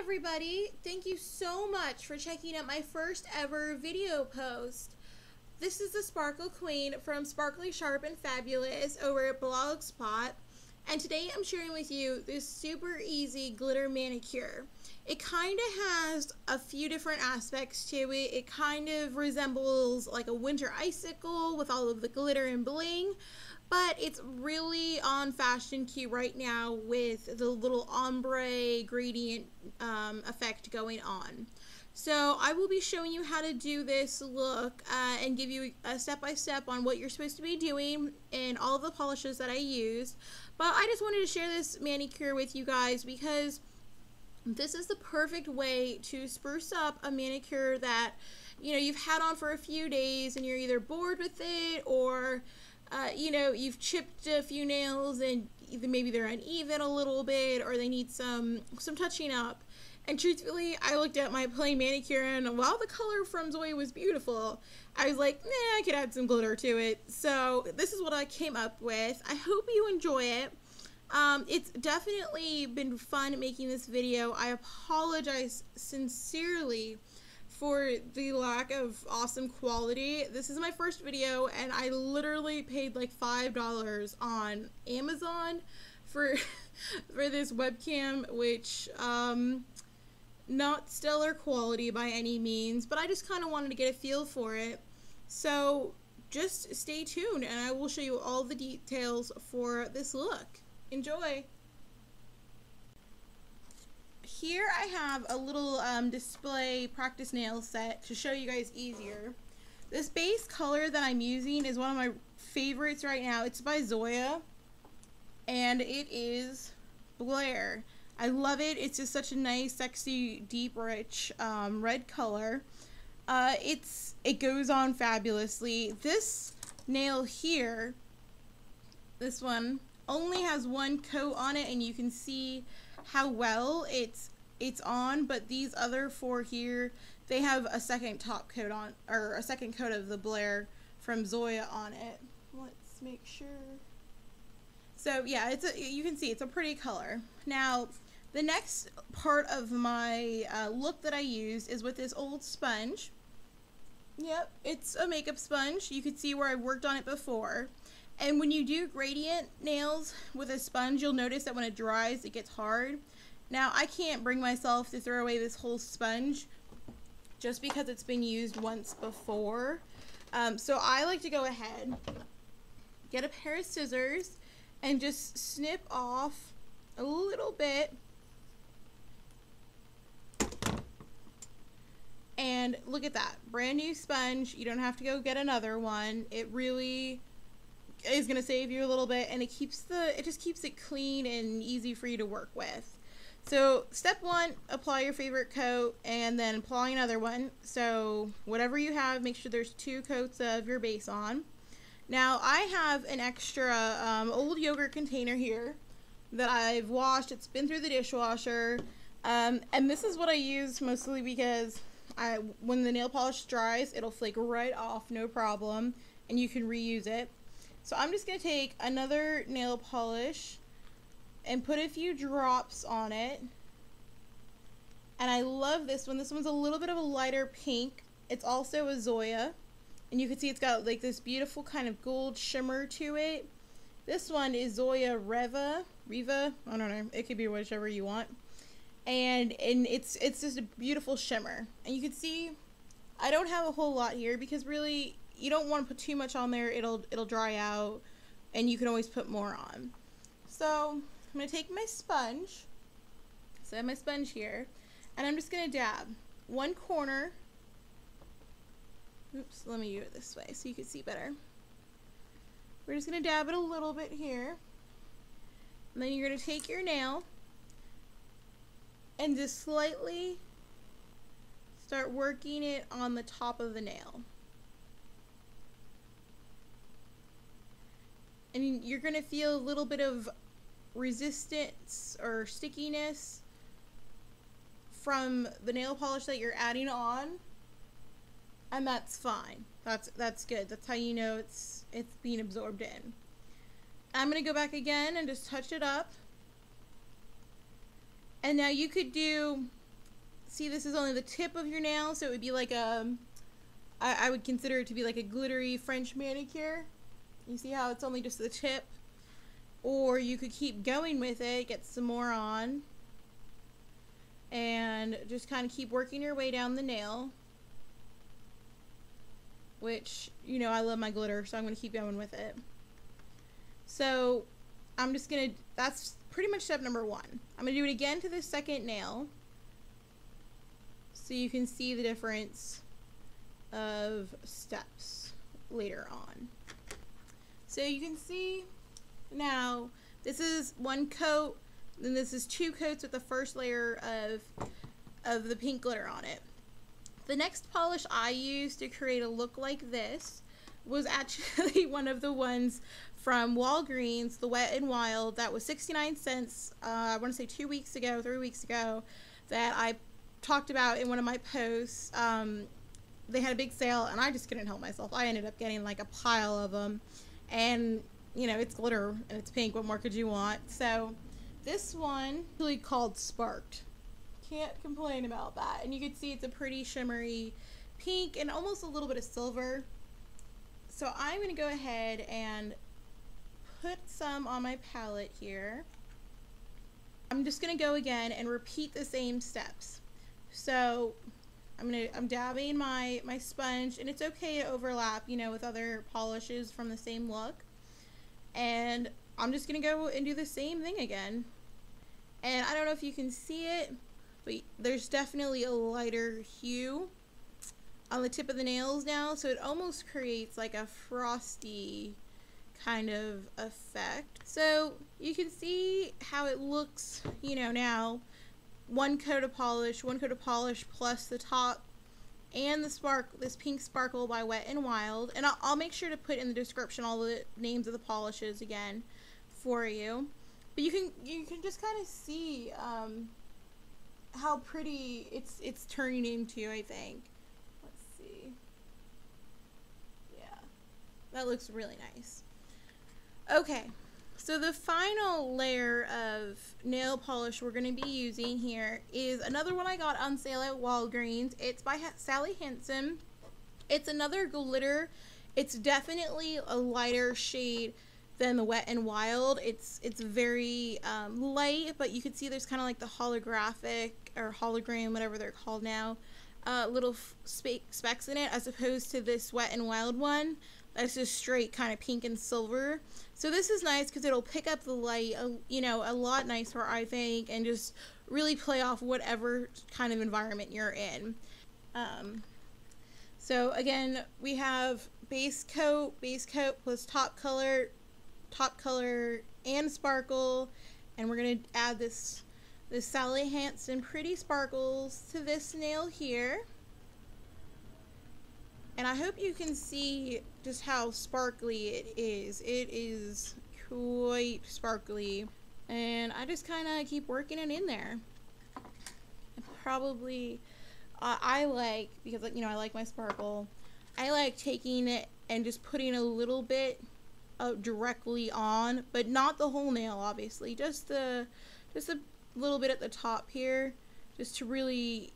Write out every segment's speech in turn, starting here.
everybody, thank you so much for checking out my first ever video post. This is the Sparkle Queen from Sparkly Sharp and Fabulous over at Blogspot, and today I'm sharing with you this super easy glitter manicure. It kind of has a few different aspects to it. It kind of resembles like a winter icicle with all of the glitter and bling, but it's really on fashion cue right now with the little ombre gradient effect going on. So I will be showing you how to do this look and give you a step-by-step on what you're supposed to be doing and all of the polishes that I used. But I just wanted to share this manicure with you guys because this is the perfect way to spruce up a manicure that, you know, you've had on for a few days and you're either bored with it or you know, you've chipped a few nails and either maybe they're uneven a little bit or they need some touching up. And truthfully, I looked at my plain manicure and while the color from ZOYA was beautiful, I was like, nah, I could add some glitter to it. So this is what I came up with. I hope you enjoy it. It's definitely been fun making this video. I apologize sincerely for the lack of awesome quality. This is my first video and I literally paid like $5 on Amazon for this webcam, which not stellar quality by any means, but I just kind of wanted to get a feel for it. So just stay tuned and I will show you all the details for this look. Enjoy! Here I have a little display practice nail set to show you guys easier. This base color that I'm using is one of my favorites right now. It's by ZOYA and it is Blair. I love it. It's just such a nice, sexy, deep, rich red color. It goes on fabulously. This nail here, this one, only has one coat on it and you can see how well it's on, but these other four here, they have a second top coat on, or a second coat of the Blair from ZOYA on it. Let's make sure. So yeah, you can see it's a pretty color. Now the next part of my look that I used is with this old sponge. Yep, it's a makeup sponge. You can see where I worked on it before. And when you do gradient nails with a sponge, you'll notice that when it dries, it gets hard. Now, I can't bring myself to throw away this whole sponge just because it's been used once before. So I like to go ahead, get a pair of scissors, and just snip off a little bit. And look at that, brand new sponge. You don't have to go get another one. It really is going to save you a little bit, and it just keeps it clean and easy for you to work with. So step one, apply your favorite coat and then apply another one. So whatever you have, make sure there's 2 coats of your base on. Now I have an extra old yogurt container here that I've washed. It's been through the dishwasher, and this is what I use mostly because when the nail polish dries, it'll flake right off, no problem, and you can reuse it. So I'm just going to take another nail polish and put a few drops on it. And I love this one. This one's a little bit of a lighter pink. It's also a ZOYA. And you can see it's got like this beautiful kind of gold shimmer to it. This one is ZOYA Reva, I don't know. It could be whichever you want. And it's just a beautiful shimmer. And you can see I don't have a whole lot here because really you don't want to put too much on there. It'll dry out and you can always put more on. So I'm going to take my sponge. So I have my sponge here and I'm just going to dab one corner. Oops, let me do it this way so you can see better. We're just going to dab it a little bit here. And then you're going to take your nail and just slightly start working it on the top of the nail. And you're going to feel a little bit of resistance or stickiness from the nail polish that you're adding on, and that's fine. That's good. That's how you know it's being absorbed in. I'm going to go back again and just touch it up. And now you could do see this is only the tip of your nail, so it would be like a, I would consider it to be like a glittery French manicure. You see how it's only just the tip? Or you could keep going with it, get some more on, and just kind of keep working your way down the nail. Which, you know, I love my glitter, so I'm going to keep going with it. So, I'm just going to, that's pretty much step number 1. I'm going to do it again to the second nail, so you can see the difference of steps later on. So you can see now, this is 1 coat, then this is 2 coats with the first layer of the pink glitter on it. The next polish I used to create a look like this was actually one of the ones from Walgreens, the Wet n Wild, that was 69 cents, I want to say 3 weeks ago, that I talked about in one of my posts. They had a big sale, and I just couldn't help myself. I ended up getting like a pile of them, and you know, it's glitter and it's pink, what more could you want? So this one really called Sparked. Can't complain about that. And you can see it's a pretty shimmery pink and almost a little bit of silver. So I'm going to go ahead and put some on my palette here. I'm just going to go again and repeat the same steps. So I'm dabbing my sponge, and it's okay to overlap, you know, with other polishes from the same look. And I'm just going to go and do the same thing again. And I don't know if you can see it, but there's definitely a lighter hue on the tip of the nails now, so it almost creates like a frosty kind of effect. So you can see how it looks, you know, now. 1 coat of polish plus the top and the this pink sparkle by Wet n Wild. And I'll make sure to put in the description all the names of the polishes again for you. But you can just kind of see how pretty it's turning into, I think. Let's see. Yeah, that looks really nice. Okay, so the final layer of nail polish we're going to be using here is another one I got on sale at Walgreens. It's by Sally Hansen. It's another glitter. It's definitely a lighter shade than the Wet n Wild. It's very light, but you can see there's kind of like the holographic or hologram, whatever they're called now, little specks in it, as opposed to this Wet n Wild one that's just straight kind of pink and silver. So this is nice because it'll pick up the light, you know, a lot nicer, I think, and just really play off whatever kind of environment you're in. So again, we have base coat plus top color and sparkle, and we're gonna add this Sally Hansen Pretty Sparkles to this nail here. And I hope you can see just how sparkly it is. It is quite sparkly, and I just kind of keep working it in there. And probably I like, because you know I like my sparkle, I like taking it and just putting a little bit directly on, but not the whole nail, obviously, just a little bit at the top here, just to really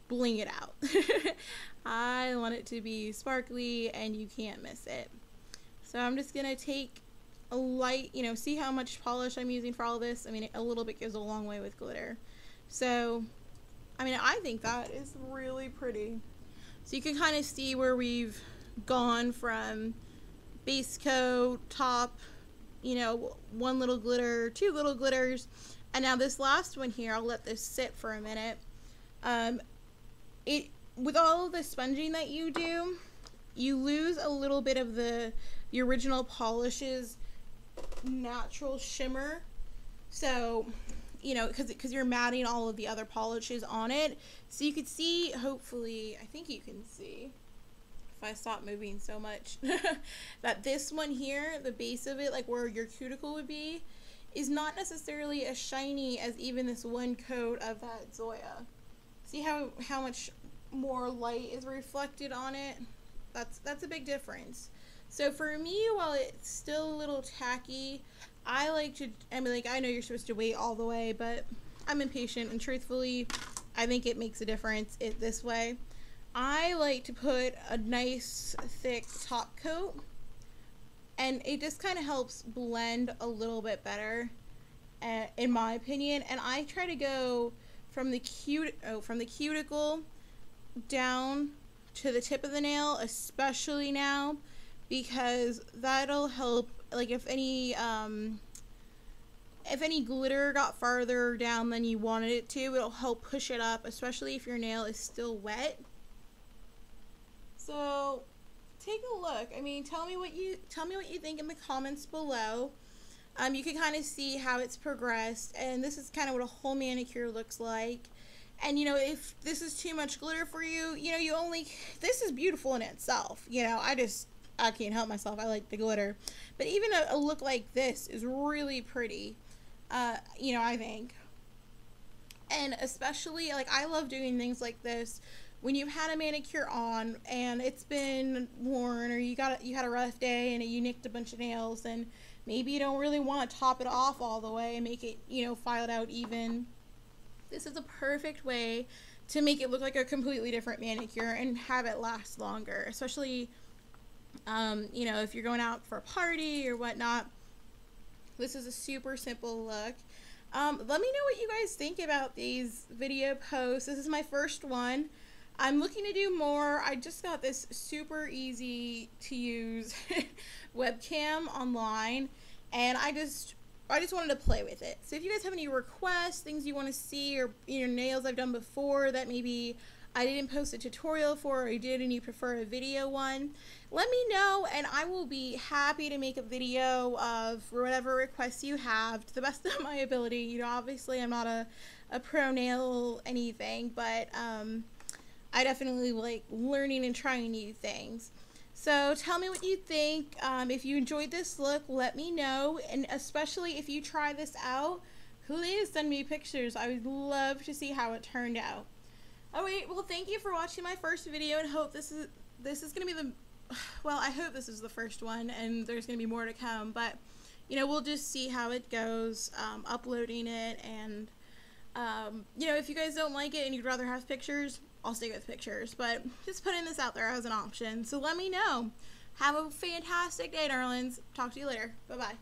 bling it out. I want it to be sparkly and you can't miss it. So I'm just gonna take a light, you know, see how much polish I'm using for all this. I mean, a little bit goes a long way with glitter. So I mean, I think that is really pretty. So you can kind of see where we've gone from base coat, top, you know, 1 little glitter, 2 little glitters, and now this last one here, I'll let this sit for a minute. With all of the sponging that you do, you lose a little bit of the original polish's natural shimmer. So, you know, because you're matting all of the other polishes on it. So you could see, hopefully, I think you can see, if I stop moving so much, that this one here, the base of it, like where your cuticle would be, is not necessarily as shiny as even this 1 coat of that ZOYA. See how much more light is reflected on it? That's a big difference. So for me, while it's still a little tacky, I like to, I mean, like, I know you're supposed to wait all the way, but I'm impatient, and truthfully, I think it makes a difference this way. I like to put a nice thick top coat, and it just kind of helps blend a little bit better, in my opinion. And I try to go from the cuticle down to the tip of the nail, especially now, because that'll help. Like if any glitter got farther down than you wanted it to, it'll help push it up, especially if your nail is still wet. So take a look. I mean, tell me what you think in the comments below. You can kind of see how it's progressed, and this is kind of what a whole manicure looks like. And, you know, if this is too much glitter for you, you know, this is beautiful in itself. You know, I can't help myself. I like the glitter. But even a look like this is really pretty, you know, I think. And especially, like, I love doing things like this when you've had a manicure on and it's been worn, or you had a rough day and you nicked a bunch of nails, and maybe you don't really want to top it off all the way and make it, you know, filed out even. This is a perfect way to make it look like a completely different manicure and have it last longer, especially, you know, if you're going out for a party or whatnot. This is a super simple look. Let me know what you guys think about these video posts. This is my first one. I'm looking to do more. I just got this super easy to use webcam online, and I just wanted to play with it. So if you guys have any requests, things you want to see, or, you know, nails I've done before that maybe I didn't post a tutorial for, or you did and you prefer a video one, let me know, and I will be happy to make a video of whatever requests you have to the best of my ability. You know, obviously I'm not a pro nail anything, but I definitely like learning and trying new things. So tell me what you think. If you enjoyed this look, let me know. And especially if you try this out, please send me pictures. I would love to see how it turned out. Alright, well, thank you for watching my first video, and hope this is going to be I hope this is the first one, and there's going to be more to come. But, you know, we'll just see how it goes, uploading it. And, you know, if you guys don't like it and you'd rather have pictures, I'll stay with pictures, but just putting this out there as an option. So let me know. Have a fantastic day, darlings. Talk to you later. Bye-bye.